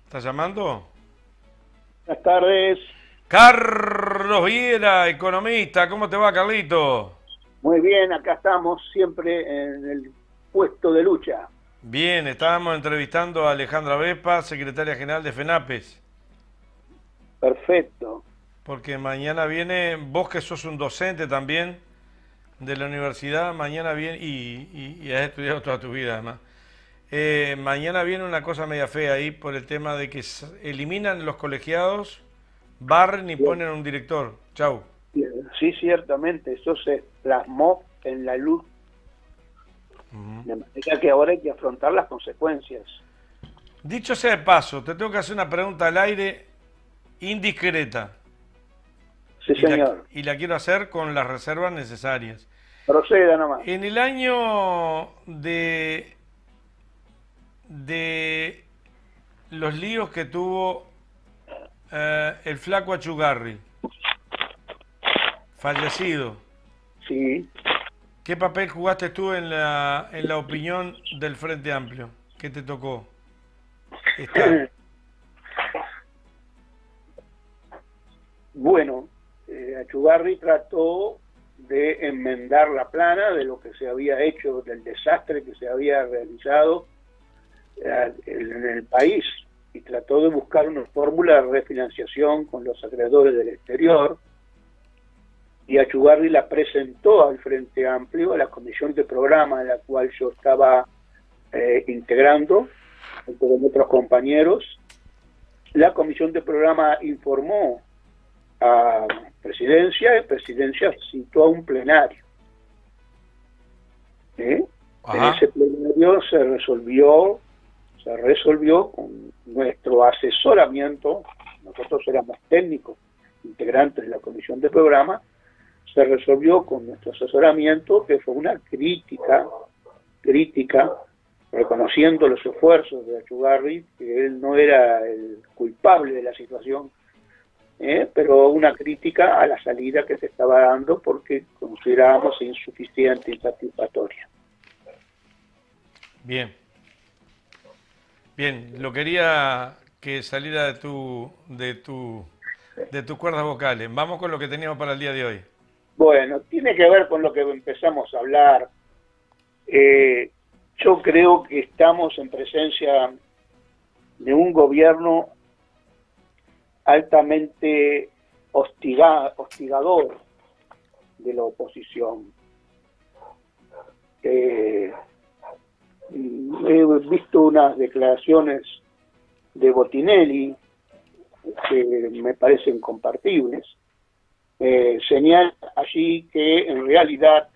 ¿Estás llamando? Buenas tardes, Carlos Viera, economista. ¿Cómo te va, Carlito? muy bien, acá estamos siempre en el puesto de lucha. Bien, estábamos entrevistando a Alejandra Vespa, secretaria general de FENAPES, Perfecto. porque mañana viene, vos que sos un docente también de la universidad, mañana viene, y has estudiado toda tu vida además, mañana viene una cosa media fea ahí por el tema de que eliminan los colegiados, barren y Bien, ponen un director. Chau. bien. Sí, ciertamente, eso se plasmó en la luz, Ujú. de manera que ahora hay que afrontar las consecuencias. Dicho sea de paso, te tengo que hacer una pregunta al aire indiscreta Sí, y la, señor. y la quiero hacer con las reservas necesarias. Proceda nomás. En el año de los líos que tuvo el flaco Achugarri, fallecido, Sí. ¿qué papel jugaste tú en la opinión del Frente Amplio? ¿Qué te tocó estar? Bueno, Achugarri trató de enmendar la plana de lo que se había hecho, del desastre que se había realizado en el país, y trató de buscar una fórmula de refinanciación con los acreedores del exterior, y Achugarri la presentó al Frente Amplio, a la comisión de programa en la cual yo estaba integrando, junto con otros compañeros. La comisión de programa informó a Presidencia, y Presidencia citó a un plenario. ¿Eh? En Ajá. ese plenario se resolvió con nuestro asesoramiento. Nosotros éramos técnicos, integrantes de la comisión de programa. Se resolvió con nuestro asesoramiento, que fue una crítica, reconociendo los esfuerzos de Achugarri, que él no era el culpable de la situación, pero una crítica a la salida que se estaba dando porque considerábamos insuficiente y satisfactoria. Bien. Bien, lo quería que saliera de tus cuerdas vocales. Vamos con lo que teníamos para el día de hoy. Bueno, tiene que ver con lo que empezamos a hablar. Eh, yo creo que estamos en presencia de un gobierno altamente hostigador de la oposición. He visto unas declaraciones de Botinelli que me parecen compartibles. Señala allí que en realidad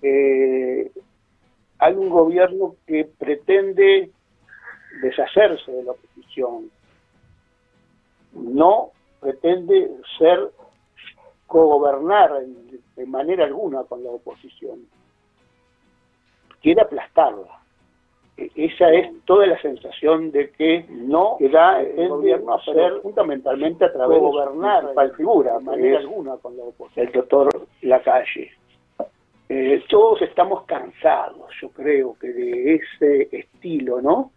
hay un gobierno que pretende deshacerse de la oposición, no pretende cogobernar de manera alguna con la oposición, quiere aplastarla. Esa es toda la sensación de que no da el gobierno a hacer fundamentalmente a través de gobernar principal figura, de manera alguna con la oposición, el doctor Lacalle. Todos estamos cansados, yo creo, que de ese estilo, ¿no?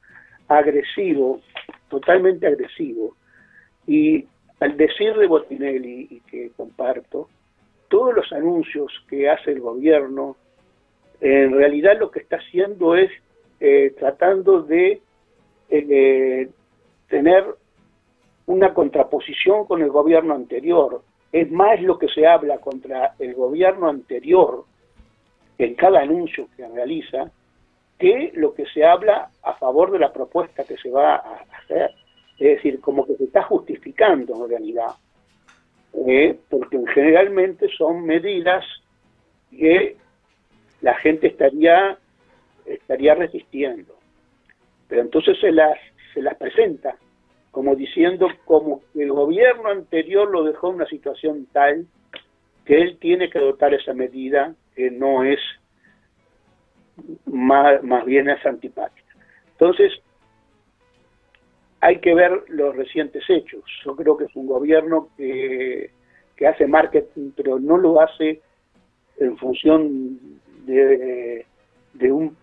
Agresivo, totalmente agresivo. Y al decir de Botinelli, y que comparto, todos los anuncios que hace el gobierno, en realidad lo que está haciendo es tratando de tener una contraposición con el gobierno anterior. Es más lo que se habla contra el gobierno anterior en cada anuncio que realiza, que lo que se habla a favor de la propuesta que se va a hacer. Es decir, como que se está justificando en realidad, porque generalmente son medidas que la gente estaría resistiendo. Pero entonces se las presenta como diciendo como que el gobierno anterior lo dejó en una situación tal que él tiene que adoptar esa medida, que no es, más bien es antipática. Entonces, hay que ver los recientes hechos. Yo creo que es un gobierno que hace marketing, pero no lo hace en función de un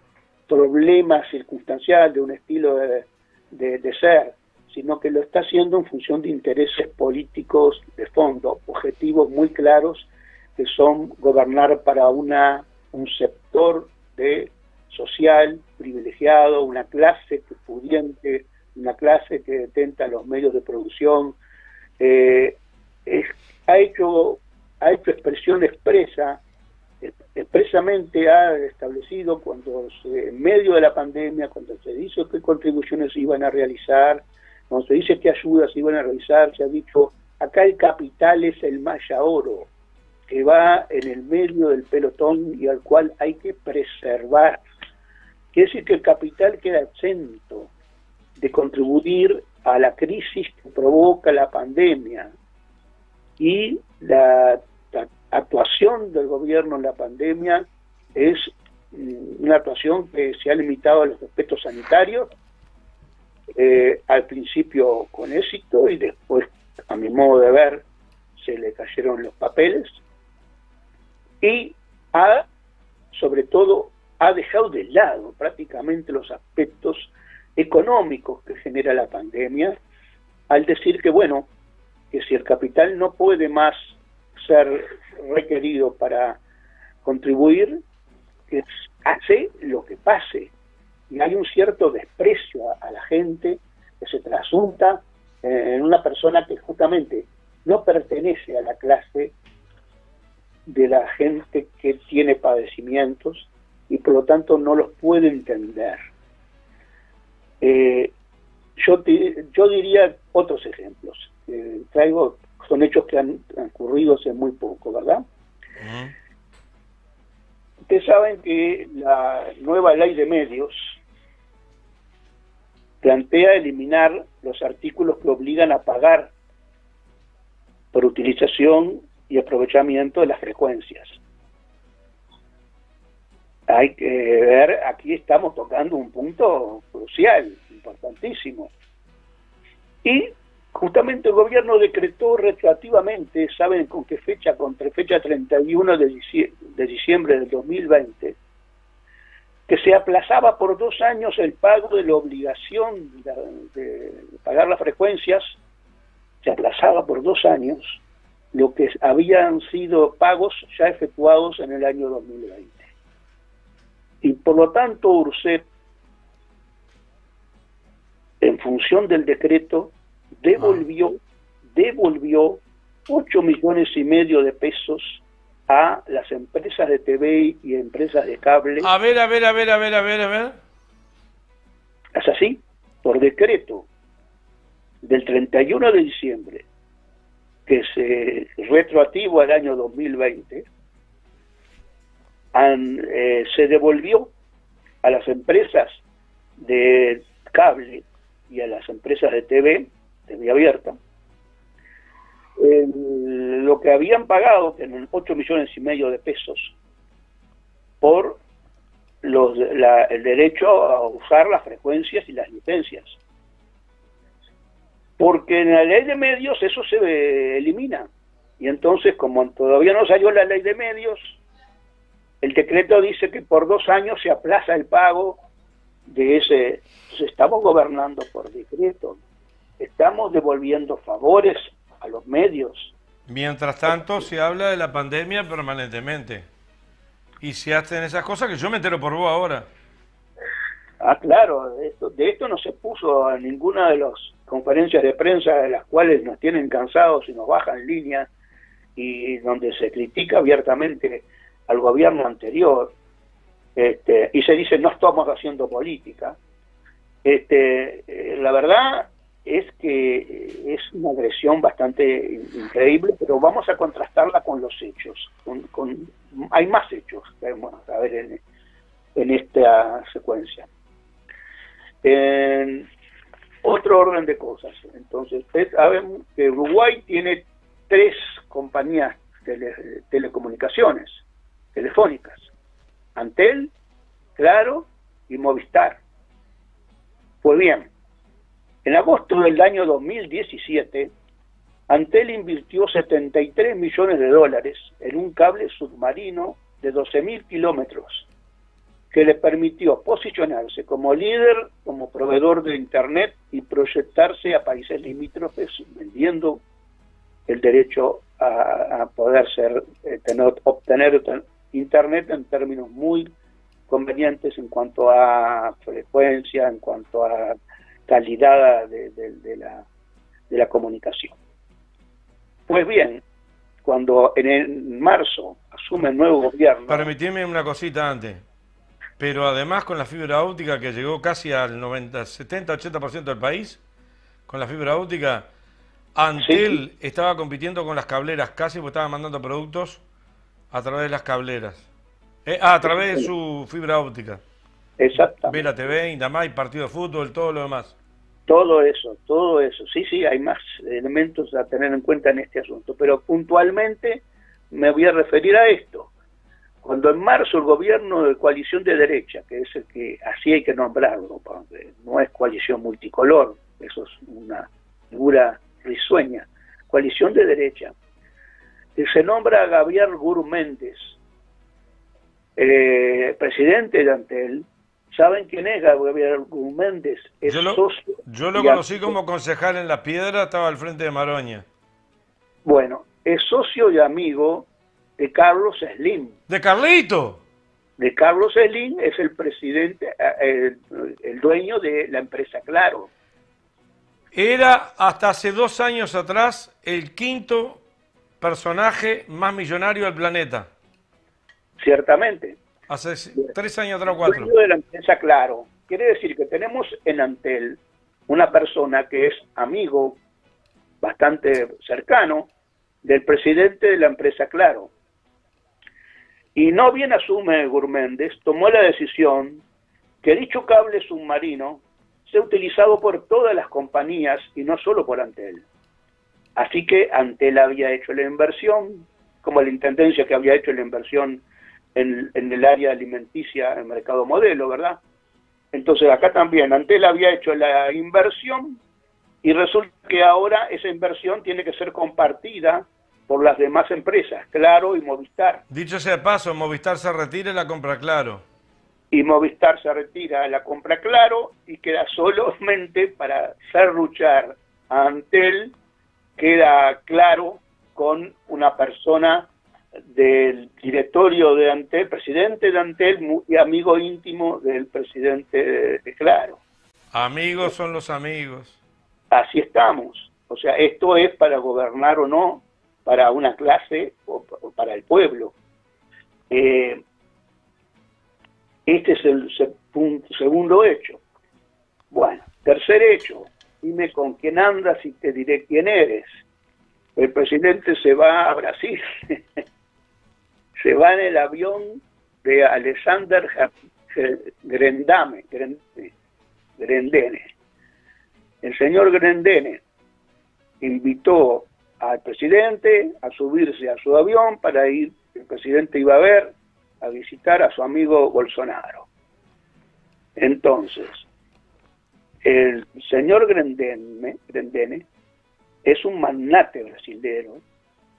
problema circunstancial, de un estilo de ser, sino que lo está haciendo en función de intereses políticos de fondo, objetivos muy claros que son gobernar para un sector de social privilegiado, una clase que pudiente, una clase que detenta los medios de producción. Ha hecho expresión expresamente ha establecido en medio de la pandemia, cuando se dice qué contribuciones se iban a realizar, cuando se dice qué ayudas se iban a realizar, se ha dicho, acá el capital es el maya oro, que va en el medio del pelotón y al cual hay que preservar. Quiere decir que el capital queda exento de contribuir a la crisis que provoca la pandemia, y la actuación del gobierno en la pandemia es una actuación que se ha limitado a los aspectos sanitarios, al principio con éxito y después, a mi modo de ver, se le cayeron los papeles, y sobre todo ha dejado de lado prácticamente los aspectos económicos que genera la pandemia, al decir que bueno, que si el capital no puede más ser requerido para contribuir, que hace lo que pase, y hay un cierto desprecio a la gente que se trasunta en una persona que justamente no pertenece a la clase de la gente que tiene padecimientos y por lo tanto no los puede entender. Yo diría otros ejemplos. Traigo, son hechos que han transcurrido hace muy poco, ¿verdad? Ustedes saben que la nueva ley de medios plantea eliminar los artículos que obligan a pagar por utilización y aprovechamiento de las frecuencias. Hay que ver, aquí estamos tocando un punto crucial, importantísimo. Y justamente el gobierno decretó retroactivamente, ¿saben con qué fecha? Contra fecha 31 de diciembre del 2020, que se aplazaba por 2 años el pago de la obligación de pagar las frecuencias, se aplazaba por 2 años lo que habían sido pagos ya efectuados en el año 2020. Y por lo tanto URSEP, en función del decreto, devolvió 8,5 millones de pesos a las empresas de TV y empresas de cable. A ver. Es así, por decreto del 31 de diciembre, que es retroactivo al año 2020, se devolvió a las empresas de cable y a las empresas de TV abierta, lo que habían pagado, que eran 8,5 millones de pesos, por el derecho a usar las frecuencias y las licencias. Porque en la ley de medios eso se elimina. Y entonces, como todavía no salió la ley de medios, el decreto dice que por 2 años se aplaza el pago de ese. Entonces estamos gobernando por decreto. Estamos devolviendo favores a los medios. Mientras tanto, se habla de la pandemia permanentemente. Y se hacen esas cosas que yo me entero por vos ahora. Claro, de esto no se puso en ninguna de las conferencias de prensa de las cuales nos tienen cansados y nos bajan línea, y donde se critica abiertamente al gobierno anterior, y se dice no estamos haciendo política. La verdad es que es una agresión bastante increíble, pero vamos a contrastarla con los hechos. Hay más hechos que vamos a ver en esta secuencia. En otro orden de cosas, entonces, ustedes saben que Uruguay tiene 3 compañías de telecomunicaciones, telefónicas: Antel, Claro y Movistar. Pues bien, en agosto del año 2017, Antel invirtió $73 millones en un cable submarino de 12.000 kilómetros que le permitió posicionarse como líder, como proveedor de Internet y proyectarse a países limítrofes, vendiendo el derecho a poder obtener Internet en términos muy convenientes en cuanto a frecuencia, en cuanto a calidad de la comunicación. Pues bien, cuando en marzo asume el nuevo gobierno... Permitime una cosita antes. Pero además con la fibra óptica que llegó casi al 90, 70, 80% del país, con la fibra óptica, Antel estaba compitiendo con las cableras casi, porque estaba mandando productos a través de las cableras. A través de su fibra óptica. Exactamente. Ve la TV, Indamay, partido de fútbol, todo lo demás. Todo eso. Sí, hay más elementos a tener en cuenta en este asunto. Pero puntualmente me voy a referir a esto. Cuando en marzo el gobierno de coalición de derecha, que es el que así hay que nombrarlo, porque no es coalición multicolor, eso es una figura risueña, coalición de derecha, se nombra a Gabriel Gurméndez, presidente de Antel. ¿Saben quién es Gabriel Gurméndez? Yo lo conocí como concejal en La Piedra, estaba al frente de Maroña. Bueno, es socio y amigo de Carlos Slim. ¿De Carlito? De Carlos Slim, es el presidente, el dueño de la empresa Claro. Era hasta hace 2 años atrás el quinto personaje más millonario del planeta. Ciertamente. Hace 3 años atrás, 4. Dueño de la empresa Claro. Quiere decir que tenemos en Antel una persona que es amigo bastante cercano del presidente de la empresa Claro. Y no bien asume Gurméndez, tomó la decisión que dicho cable submarino sea utilizado por todas las compañías y no solo por Antel. Así que Antel había hecho la inversión, como la Intendencia que había hecho la inversión en el área alimenticia, en Mercado Modelo, ¿verdad? Entonces acá también Antel había hecho la inversión y resulta que ahora esa inversión tiene que ser compartida por las demás empresas, Claro y Movistar. Dicho sea de paso, Movistar se retira y la compra Claro. Y Movistar se retira, la compra Claro y queda solamente para hacer luchar a Antel, queda Claro con una persona del directorio de Antel, presidente de Antel y amigo íntimo del presidente de Claro. Amigos son los amigos. Así estamos. O sea, esto es para gobernar o no, para una clase o para el pueblo. Este es el segundo hecho. Bueno, tercer hecho. Dime con quién andas y te diré quién eres. El presidente se va a Brasil. Se va en el avión de Alexander Grendene. El señor Grendene invitó al presidente a subirse a su avión para ir. El presidente iba a visitar a su amigo Bolsonaro. Entonces, el señor Grendene es un magnate brasilero,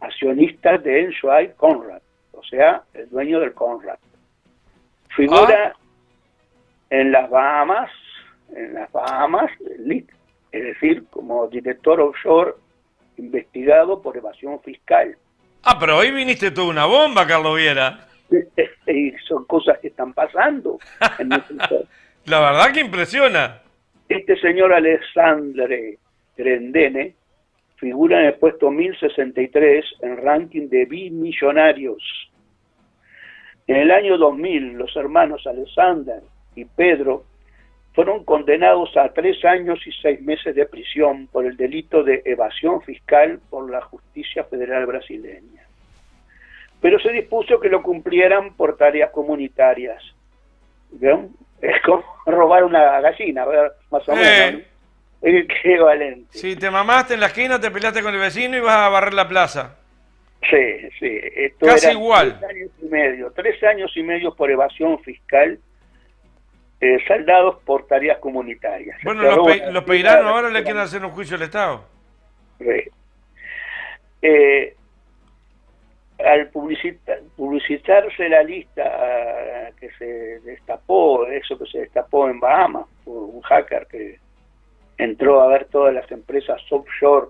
accionista de Enjoy Conrad, o sea, el dueño del Conrad. Figura en las Bahamas, es decir, como director offshore investigado por evasión fiscal. Pero hoy viniste tú una bomba, Carlos Viera. Y son cosas que están pasando. La verdad que impresiona. Este señor Alexandre Grendene figura en el puesto 1063 en ranking de bimillonarios. En el año 2000, los hermanos Alexander y Pedro fueron condenados a 3 años y 6 meses de prisión por el delito de evasión fiscal por la justicia federal brasileña. Pero se dispuso que lo cumplieran por tareas comunitarias. ¿Ven? Es como robar una gallina, ¿verdad? Más o menos. Qué valente. Si te mamaste en la esquina, te peleaste con el vecino y vas a barrer la plaza. Sí. Esto casi era igual. 3 años y medio por evasión fiscal, saldados por tareas comunitarias. Bueno, los peiranos ahora le quieren hacer un juicio al Estado. Al publicitarse la lista que se destapó, eso que se destapó en Bahamas, por un hacker que entró a ver todas las empresas offshore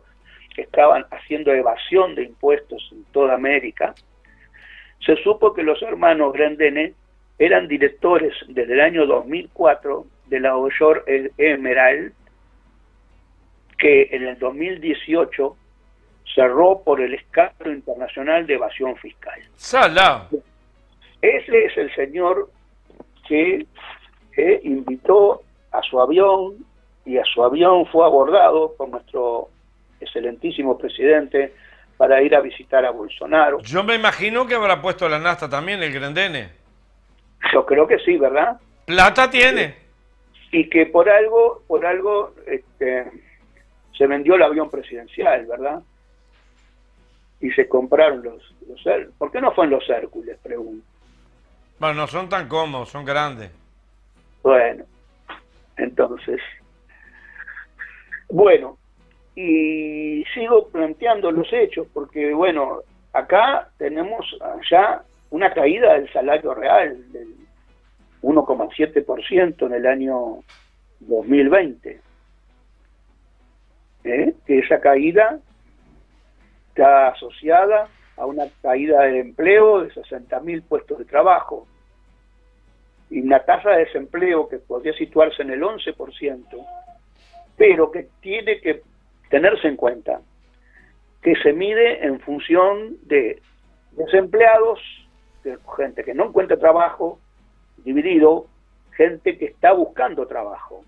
que estaban haciendo evasión de impuestos en toda América, se supo que los hermanos Grendene eran directores desde el año 2004 de la offshore Emerald, que en el 2018 cerró por el escándalo internacional de evasión fiscal. ¡Salado! Ese es el señor que invitó a su avión, y a su avión fue abordado por nuestro excelentísimo presidente para ir a visitar a Bolsonaro. Yo me imagino que habrá puesto la nafta también, el Grendene. Yo creo que sí, ¿verdad? Plata tiene. Y que por algo se vendió el avión presidencial, ¿verdad? Y se compraron los ¿por qué no fue en los Hércules? Pregunto. Bueno, no son tan cómodos, son grandes. Bueno, entonces, bueno, y sigo planteando los hechos, porque bueno, acá tenemos ya una caída del salario real del 1,7% en el año 2020. Que esa caída está asociada a una caída del empleo de 60.000 puestos de trabajo y una tasa de desempleo que podría situarse en el 11%, pero que tiene que tenerse en cuenta que se mide en función de desempleados, de gente que no encuentra trabajo, dividido gente que está buscando trabajo.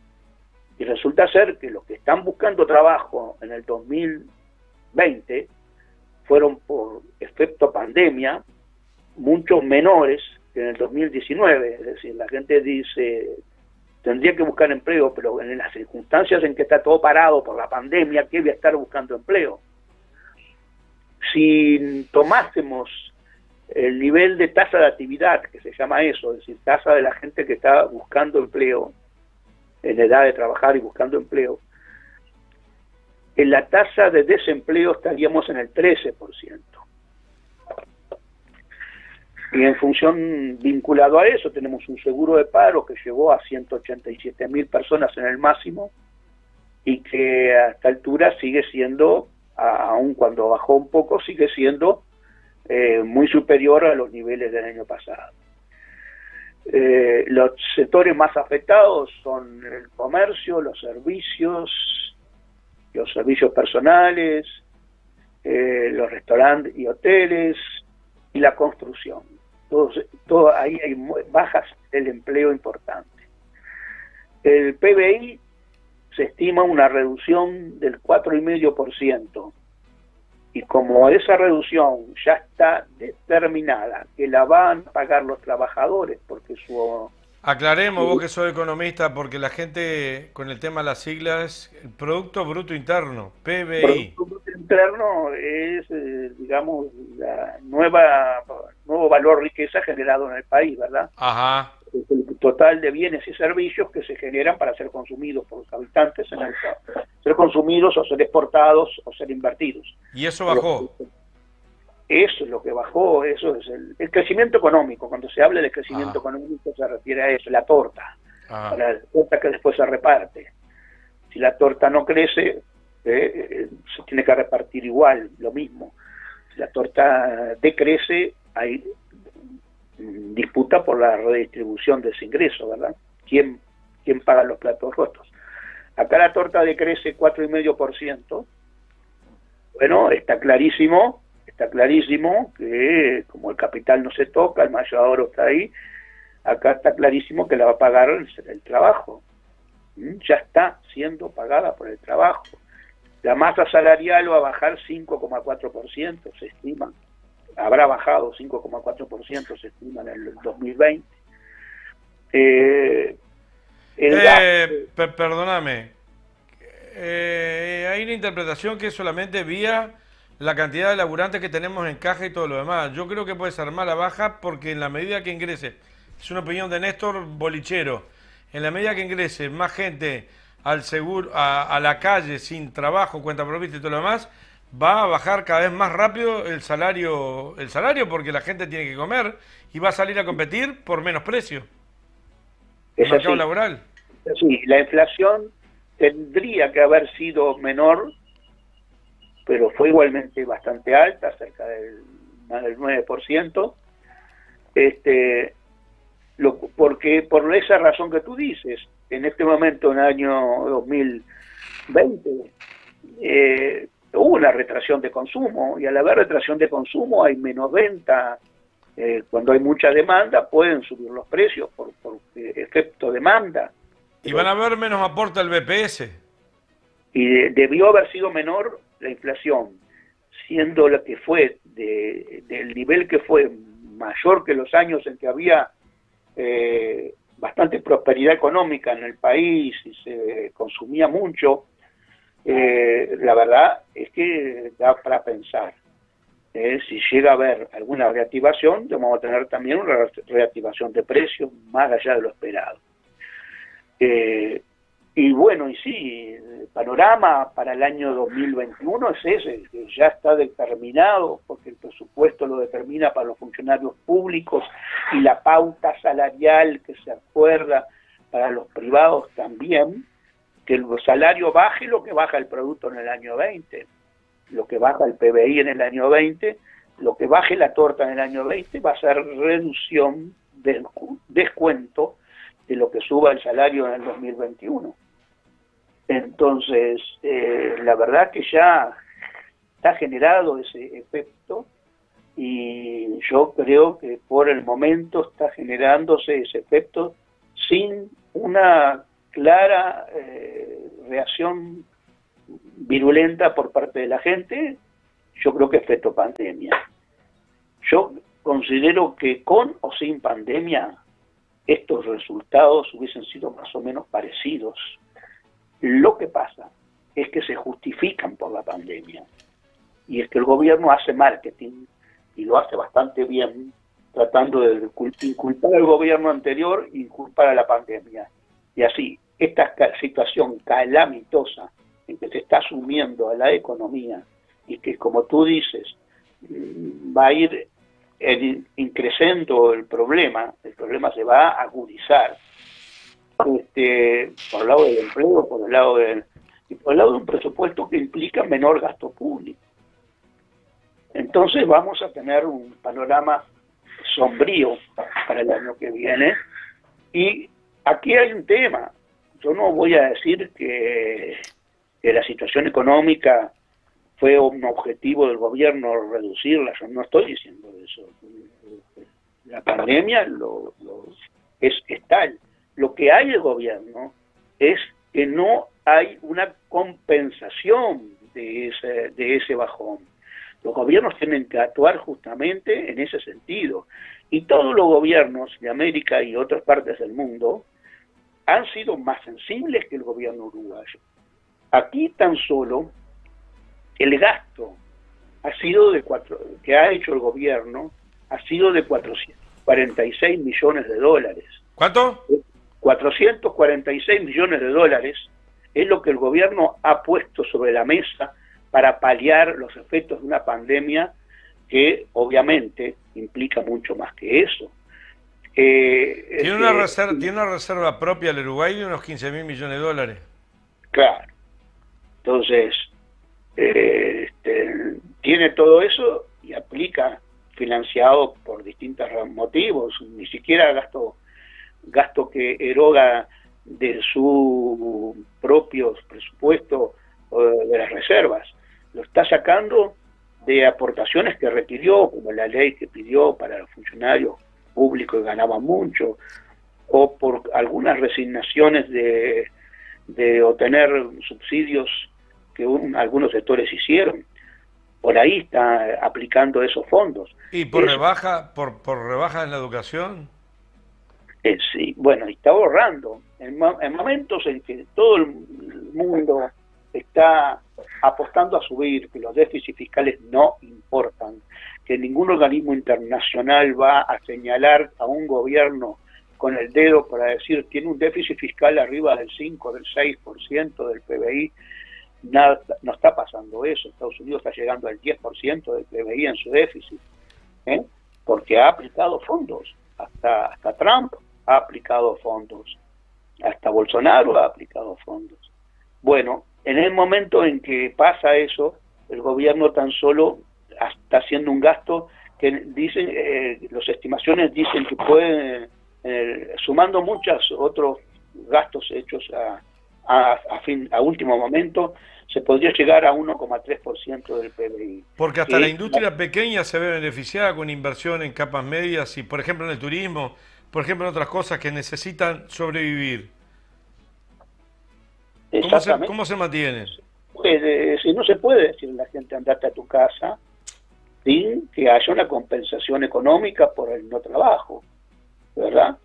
Y resulta ser que los que están buscando trabajo en el 2020 fueron por efecto pandemia muchos menores que en el 2019, es decir, la gente dice, tendría que buscar empleo, pero en las circunstancias en que está todo parado por la pandemia, ¿qué voy a estar buscando empleo? Si tomásemos el nivel de tasa de actividad, que se llama eso, es decir, tasa de la gente que está buscando empleo, en edad de trabajar y buscando empleo, en la tasa de desempleo estaríamos en el 13%. Y en función vinculado a eso tenemos un seguro de paro que llegó a 187.000 personas en el máximo y que a esta altura sigue siendo, aun cuando bajó un poco, sigue siendo muy superior a los niveles del año pasado. Los sectores más afectados son el comercio, los servicios personales, los restaurantes y hoteles y la construcción. Todo ahí hay bajas del empleo importante. El PBI se estima una reducción del 4,5%. Y como esa reducción ya está determinada, que la van a pagar los trabajadores, porque Aclaremos, vos que sos economista, porque la gente con el tema de las siglas, el Producto Bruto Interno, PBI. Producto Bruto Interno es, digamos, la nuevo valor riqueza generado en el país, ¿verdad? Ajá. Es el total de bienes y servicios que se generan para ser consumidos por los habitantes, ser consumidos o ser exportados o ser invertidos. ¿Y eso bajó? Eso es lo que bajó, eso es el crecimiento económico. Cuando se habla de crecimiento económico se refiere a eso, la torta, la torta que después se reparte. Si la torta no crece, se tiene que repartir igual, lo mismo. Si la torta decrece, hay disputa por la redistribución de ese ingreso, ¿verdad? ¿Quién paga los platos rotos? Acá la torta decrece 4,5%. Bueno, está clarísimo que como el capital no se toca, el mayor oro está ahí, acá está clarísimo que la va a pagar el trabajo. Ya está siendo pagada por el trabajo. La masa salarial va a bajar 5,4%, se estima. Habrá bajado 5,4%, se estima en el 2020. Perdóname. Hay una interpretación que es solamente vía la cantidad de laburantes que tenemos en caja y todo lo demás. Yo creo que puede ser más la baja porque en la medida que ingrese, es una opinión de Néstor Bolichero, en la medida que ingrese más gente al seguro, a la calle sin trabajo, cuenta provista y todo lo demás, va a bajar cada vez más rápido el salario porque la gente tiene que comer y va a salir a competir por menos precio. El Es mercado así. laboral. Sí, la inflación tendría que haber sido menor, pero fue igualmente bastante alta, cerca del más del 9%, porque por esa razón que tú dices, en este momento, en el año 2020, hubo una retracción de consumo, y al haber retracción de consumo hay menos venta. Cuando hay mucha demanda pueden subir los precios por efecto demanda, Y van pero a haber menos aporte al BPS. debió haber sido menor la inflación, siendo la que fue del nivel que fue mayor que los años en que había bastante prosperidad económica en el país y se consumía mucho. La verdad es que da para pensar. Si llega a haber alguna reactivación, vamos a tener también una reactivación de precios más allá de lo esperado. Y bueno, y sí, el panorama para el año 2021 es ese, que ya está determinado, porque el presupuesto lo determina para los funcionarios públicos y la pauta salarial que se acuerda para los privados también, que el salario baje lo que baja el producto en el año 20, lo que baja el PBI en el año 20, lo que baje la torta en el año 20 va a ser reducción, descuento de lo que suba el salario en el 2021. Entonces, la verdad que ya está generado ese efecto y yo creo que por el momento está generándose ese efecto sin una clara reacción virulenta por parte de la gente. Yo creo que efecto pandemia. Yo considero que con o sin pandemia estos resultados hubiesen sido más o menos parecidos. Lo que pasa es que se justifican por la pandemia, y es que el gobierno hace marketing, y lo hace bastante bien, tratando de inculpar al gobierno anterior e inculpar a la pandemia. Y así, esta situación calamitosa en que se está sumiendo a la economía, y que, como tú dices, va a ir increciendo el problema se va a agudizar, por el lado del empleo, por el lado de un presupuesto que implica menor gasto público. Entonces vamos a tener un panorama sombrío para el año que viene. Y aquí hay un tema. Yo no voy a decir que la situación económica fue un objetivo del gobierno reducirla, yo no estoy diciendo eso. La pandemia es tal. Lo que hay el gobierno es que no hay una compensación de ese bajón. Los gobiernos tienen que actuar justamente en ese sentido. Y todos los gobiernos de América y otras partes del mundo han sido más sensibles que el gobierno uruguayo. Aquí tan solo el gasto que ha hecho el gobierno ha sido de 446 millones de dólares. ¿Cuánto? 446 millones de dólares es lo que el gobierno ha puesto sobre la mesa para paliar los efectos de una pandemia que obviamente implica mucho más que eso. Tiene una reserva propia el Uruguay de unos 15.000 millones de dólares. Claro. Entonces, tiene todo eso y aplica, financiado por distintos motivos, ni siquiera gasto que eroga de su propio presupuesto de las reservas, lo está sacando de aportaciones que requirió, como la ley que pidió para los funcionarios públicos que ganaban mucho, o por algunas resignaciones de obtener subsidios que algunos sectores hicieron. Por ahí está aplicando esos fondos. ¿Y por rebaja en la educación? Sí, bueno, y está ahorrando. En momentos en que todo el mundo está apostando a subir, que los déficits fiscales no importan, que ningún organismo internacional va a señalar a un gobierno con el dedo para decir tiene un déficit fiscal arriba del 5, del 6% del PBI, nada, no está pasando eso. Estados Unidos está llegando al 10% del PBI en su déficit, ¿eh? Porque ha aplicado fondos, hasta Trump ha aplicado fondos, hasta Bolsonaro ha aplicado fondos. Bueno, en el momento en que pasa eso, el gobierno tan solo está haciendo un gasto que dicen, las estimaciones dicen que pueden, sumando muchos otros gastos hechos a último momento, se podría llegar a 1,3% del PBI. Porque hasta la industria pequeña se ve beneficiada con inversión en capas medias y, por ejemplo, en el turismo, por ejemplo, en otras cosas que necesitan sobrevivir. ¿Cómo se mantiene? Si no se puede decirle a la gente andate a tu casa sin que haya una compensación económica por el no trabajo, ¿verdad?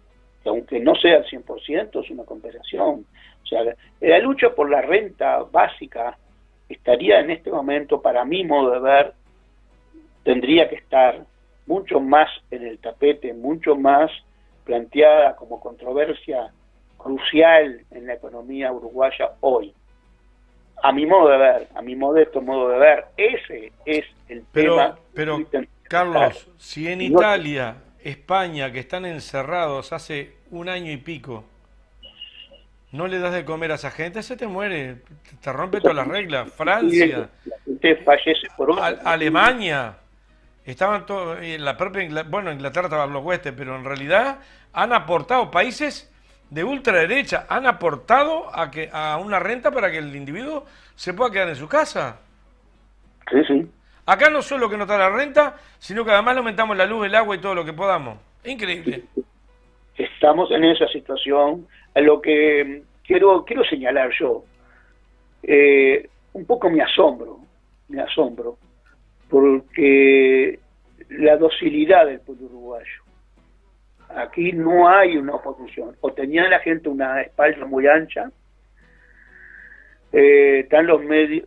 Que aunque no sea al 100%, es una compensación. O sea, la lucha por la renta básica estaría en este momento, para mi modo de ver, tendría que estar mucho más en el tapete, mucho más planteada como controversia crucial en la economía uruguaya hoy. A mi modo de ver, a mi modesto modo de ver, ese es el tema. Pero Carlos, si en Italia, España, que están encerrados hace 1 año y pico, no le das de comer a esa gente, se te muere, te rompe todas las reglas. Francia, la gente fallece por Alemania, estaban todos, la propia Inglaterra estaba a los oeste, pero en realidad han aportado países de ultraderecha, han aportado a una renta para que el individuo se pueda quedar en su casa. Sí, sí. Acá no solo que no está la renta, sino que además le aumentamos la luz, el agua y todo lo que podamos. Increíble. Estamos en esa situación. A lo que quiero señalar yo, un poco me asombro, porque la docilidad del pueblo uruguayo. Aquí no hay una oposición. O tenía la gente una espalda muy ancha, están los medios,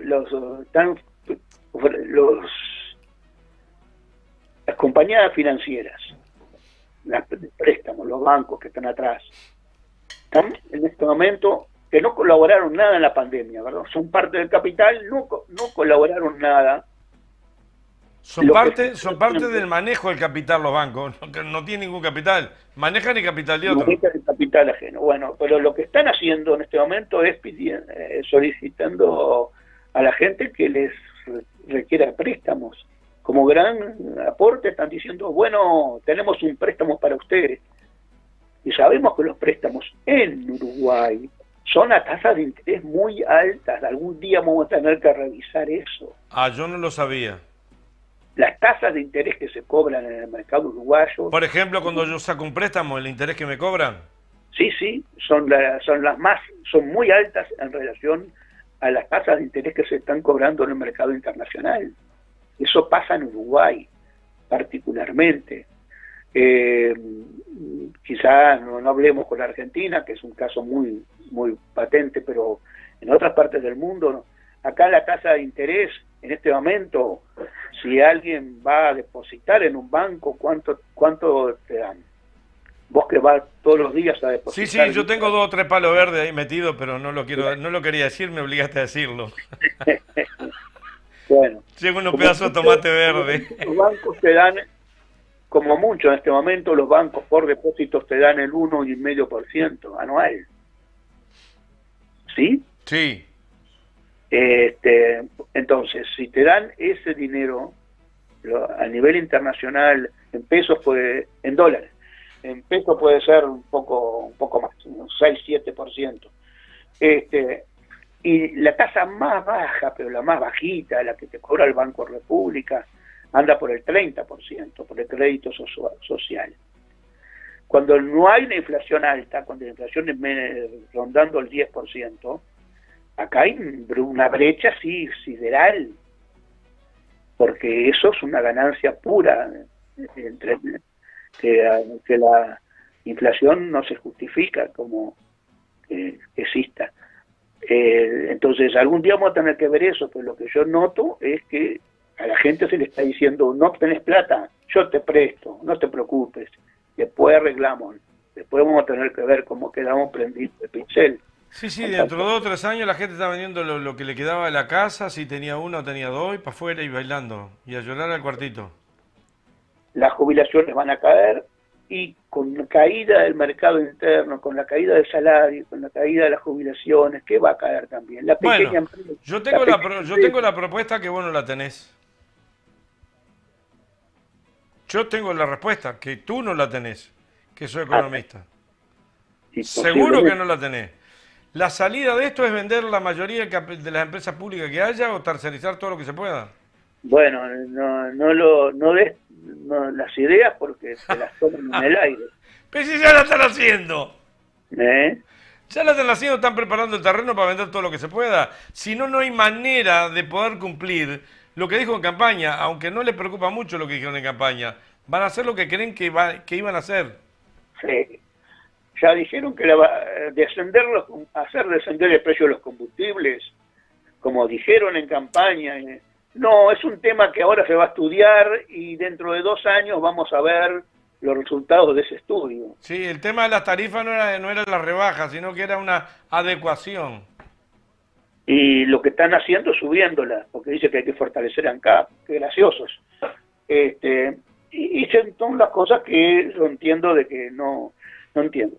las compañías financieras, los préstamos, los bancos que están atrás, están en este momento que no colaboraron nada en la pandemia, ¿verdad? Son parte del capital, no colaboraron nada. Son parte del manejo del capital los bancos, no tienen ningún capital, manejan el capital de otro. Manejan el capital ajeno. Bueno, pero lo que están haciendo en este momento es solicitando a la gente que les requiera préstamos. Como gran aporte están diciendo, bueno, tenemos un préstamo para ustedes. Y sabemos que los préstamos en Uruguay son a tasas de interés muy altas. Algún día vamos a tener que revisar eso. Ah, yo no lo sabía. Las tasas de interés que se cobran en el mercado uruguayo... Por ejemplo, cuando yo saco un préstamo, ¿el interés que me cobran? Sí, son muy altas en relación a las tasas de interés que se están cobrando en el mercado internacional. Eso pasa en Uruguay, particularmente. Quizá no hablemos con la Argentina, que es un caso muy patente, pero en otras partes del mundo, acá la tasa de interés, en este momento, si alguien va a depositar en un banco, ¿cuánto te dan? Vos que vas todos los días a depositar. Sí, yo tengo 2 o 3 palos verdes ahí metidos, pero no lo quería decir, me obligaste a decirlo. Bueno. Llego unos pedazos de tomate verde. Los bancos te dan, como mucho en este momento, los bancos por depósitos te dan el 1,5% anual. ¿Sí? Sí. Entonces, si te dan ese dinero a nivel internacional en pesos, en dólares, en pesos puede ser un poco más, un 6-7%. Y la tasa más baja, pero la más bajita, la que te cobra el Banco República, anda por el 30%, por el crédito social. Cuando no hay una inflación alta, cuando la inflación es rondando el 10%, acá hay una brecha sideral, porque eso es una ganancia pura, que la inflación no se justifica como que exista. Entonces, algún día vamos a tener que ver eso, pero lo que yo noto es que a la gente se le está diciendo, no tenés plata, yo te presto, no te preocupes, después arreglamos, después vamos a tener que ver cómo quedamos prendidos de pincel. Sí, sí, dentro de 2 o 3 años la gente está vendiendo lo que le quedaba de la casa, si tenía uno o tenía dos, y para afuera y bailando, y a llorar al cuartito. Las jubilaciones van a caer y con la caída del mercado interno, con la caída del salario, con la caída de las jubilaciones, ¿qué va a caer también? La Bueno, pequeña empresa. yo La tengo pequeña yo tengo empresa. la propuesta que vos no la tenés. Yo tengo la respuesta que tú no la tenés, que soy Ah, economista. sí, Seguro que posiblemente. no la tenés. La salida de esto es vender la mayoría de las empresas públicas que haya o tercerizar todo lo que se pueda. Bueno, no des las ideas porque te las toman en el aire. Pero si ya la están haciendo. ¿Eh? Ya la están haciendo, están preparando el terreno para vender todo lo que se pueda. Si no, no hay manera de poder cumplir lo que dijo en campaña, aunque no les preocupa mucho lo que dijeron en campaña. Van a hacer lo que creen que iban a hacer. Sí. Ya dijeron que hacer descender el precio de los combustibles, como dijeron en campaña. No, es un tema que ahora se va a estudiar y dentro de 2 años vamos a ver los resultados de ese estudio. Sí, el tema de las tarifas no era la rebaja, sino que era una adecuación. Y lo que están haciendo es subiéndolas, porque dice que hay que fortalecer ANCAP. Qué graciosos. Y son las cosas que yo entiendo de que no entiendo.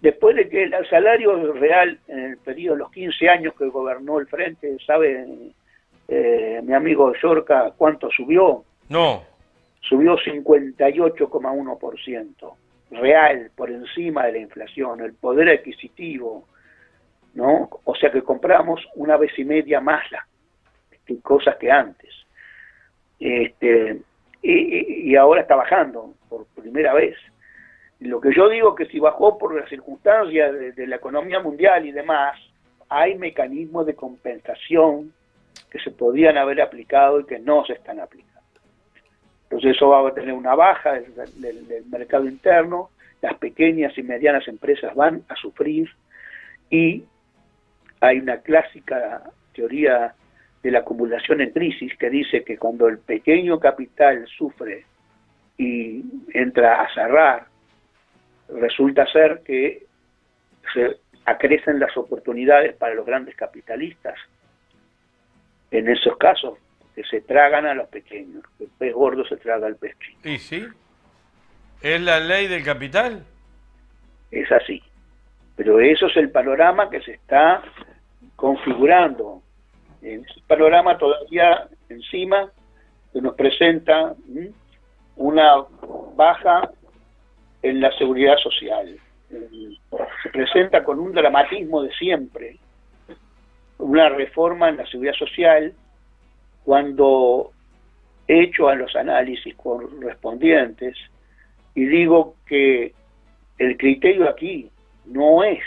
Después de que el salario real en el periodo de los 15 años que gobernó el Frente, ¿sabe mi amigo Yorca cuánto subió? No. Subió 58,1%, real, por encima de la inflación, el poder adquisitivo, ¿no? O sea que compramos 1,5 veces más las cosas que antes. Y ahora está bajando por primera vez. Lo que yo digo que si bajó por las circunstancias de la economía mundial y demás, hay mecanismos de compensación que se podían haber aplicado y que no se están aplicando. Entonces eso va a tener una baja del mercado interno, las pequeñas y medianas empresas van a sufrir y hay una clásica teoría de la acumulación en crisis que dice que cuando el pequeño capital sufre y entra a cerrar, resulta ser que se acrecen las oportunidades para los grandes capitalistas. En esos casos, que se tragan a los pequeños, el pez gordo se traga al pez chico. ¿Y sí? ¿Es la ley del capital? Es así. Pero eso es el panorama que se está configurando. En ese panorama todavía encima se nos presenta una baja en la seguridad social. Se presenta con un dramatismo de siempre una reforma en la seguridad social cuando he hecho a los análisis correspondientes y digo que el criterio aquí no es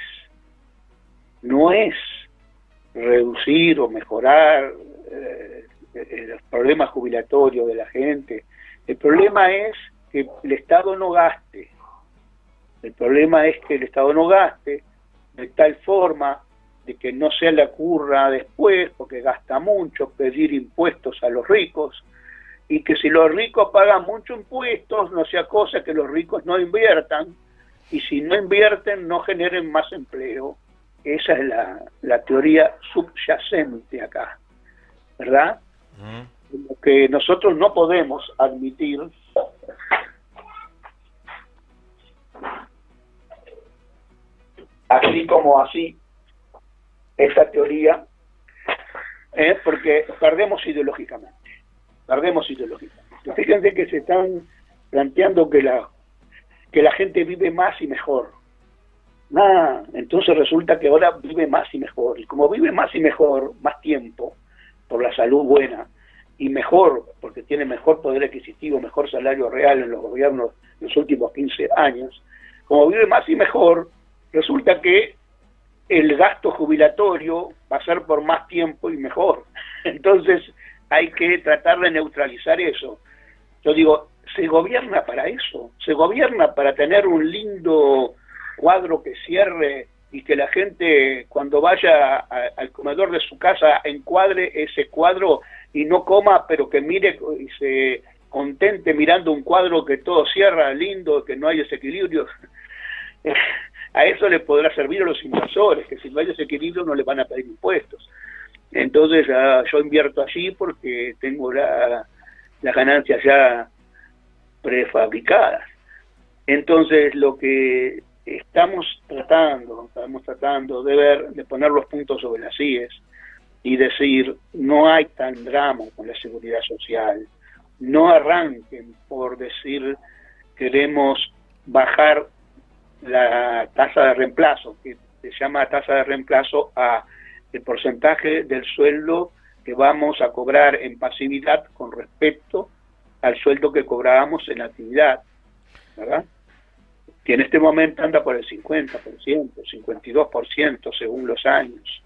reducir o mejorar los problemas jubilatorios de la gente. El problema es que el Estado no gaste. El problema es que el Estado no gaste de tal forma de que no se le ocurra después, porque gasta mucho, pedir impuestos a los ricos, y que si los ricos pagan mucho impuestos, no sea cosa que los ricos no inviertan, y si no invierten, no generen más empleo. Esa es la teoría subyacente acá, ¿verdad? Lo que nosotros no podemos admitir así como así esta teoría, porque perdemos ideológicamente. Fíjense que se están planteando que la gente vive más y mejor. Entonces resulta que ahora vive más y mejor. Y como vive más y mejor, más tiempo, por la salud buena, y mejor, porque tiene mejor poder adquisitivo, mejor salario real en los gobiernos de los últimos 15 años, como vive más y mejor, resulta que el gasto jubilatorio va a ser por más tiempo y mejor. Entonces hay que tratar de neutralizar eso. Yo digo, se gobierna para eso, se gobierna para tener un lindo cuadro que cierre y que la gente cuando vaya al comedor de su casa encuadre ese cuadro y no coma, pero que mire y se contente mirando un cuadro que todo cierra lindo, que no hay desequilibrios. a eso le podrá servir a los inversores, que si no hay desequilibrio no le van a pedir impuestos. Entonces yo invierto allí porque tengo las ganancias ya prefabricadas. Entonces lo que estamos tratando de ver, de poner los puntos sobre las IES y decir, no hay tan drama con la seguridad social, no arranquen por decir queremos bajar la tasa de reemplazo, que se llama tasa de reemplazo a el porcentaje del sueldo que vamos a cobrar en pasividad con respecto al sueldo que cobrábamos en actividad, ¿verdad? Que en este momento anda por el 50%, 52% según los años.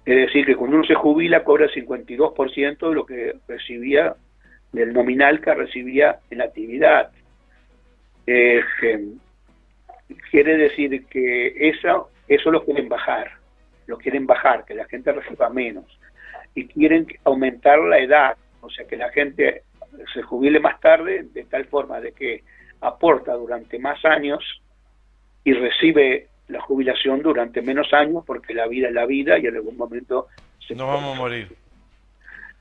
Es decir, que cuando uno se jubila cobra el 52% de lo que recibía, del nominal que recibía en actividad. Quiere decir que eso lo quieren bajar, que la gente reciba menos, y quieren aumentar la edad, o sea, que la gente se jubile más tarde, de tal forma de que aporta durante más años y recibe la jubilación durante menos años, porque la vida es la vida y en algún momento nos vamos a morir.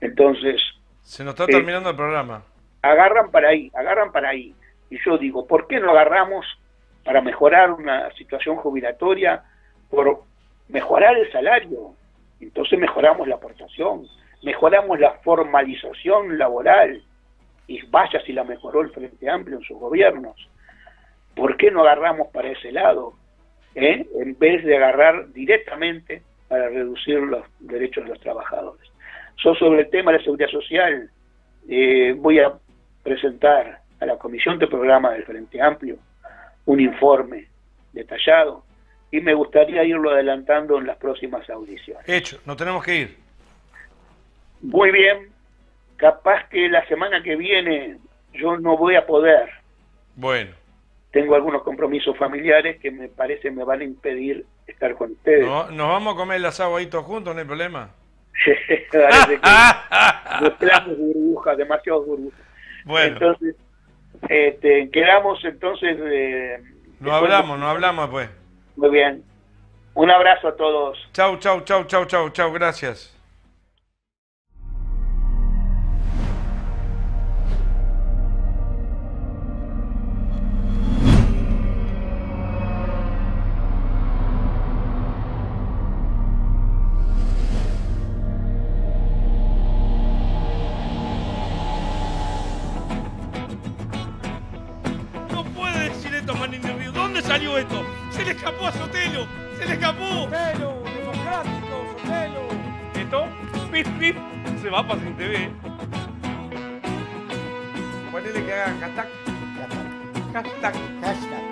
Entonces se nos está terminando el programa. Agarran para ahí. Y yo digo, ¿por qué no agarramos para mejorar una situación jubilatoria por mejorar el salario? Entonces mejoramos la aportación, mejoramos la formalización laboral, y vaya si la mejoró el Frente Amplio en sus gobiernos. ¿Por qué no agarramos para ese lado? En vez de agarrar directamente para reducir los derechos de los trabajadores. Sobre el tema de la seguridad social, voy a presentar a la Comisión de Programa del Frente Amplio un informe detallado y me gustaría irlo adelantando en las próximas audiciones. Hecho, nos tenemos que ir. Muy bien, capaz que la semana que viene yo no voy a poder. Bueno. Tengo algunos compromisos familiares que me parece me van a impedir estar con ustedes. ¿Nos vamos a comer el asado ahí todos juntos, no hay problema? Parece que mezclamos burbujas, demasiados burbujas. Bueno. Entonces, quedamos entonces... nos hablamos después. Muy bien. Un abrazo a todos. Chau, gracias. ¿Dónde salió esto? ¡Se le escapó a Sotelo! ¡Se le escapó! ¡Sotelo! ¡Democrático, Sotelo! ¿Esto? ¡Pip, pip! Se va para Sin TV. Ponele que haga hashtag. Hashtag. Hashtag.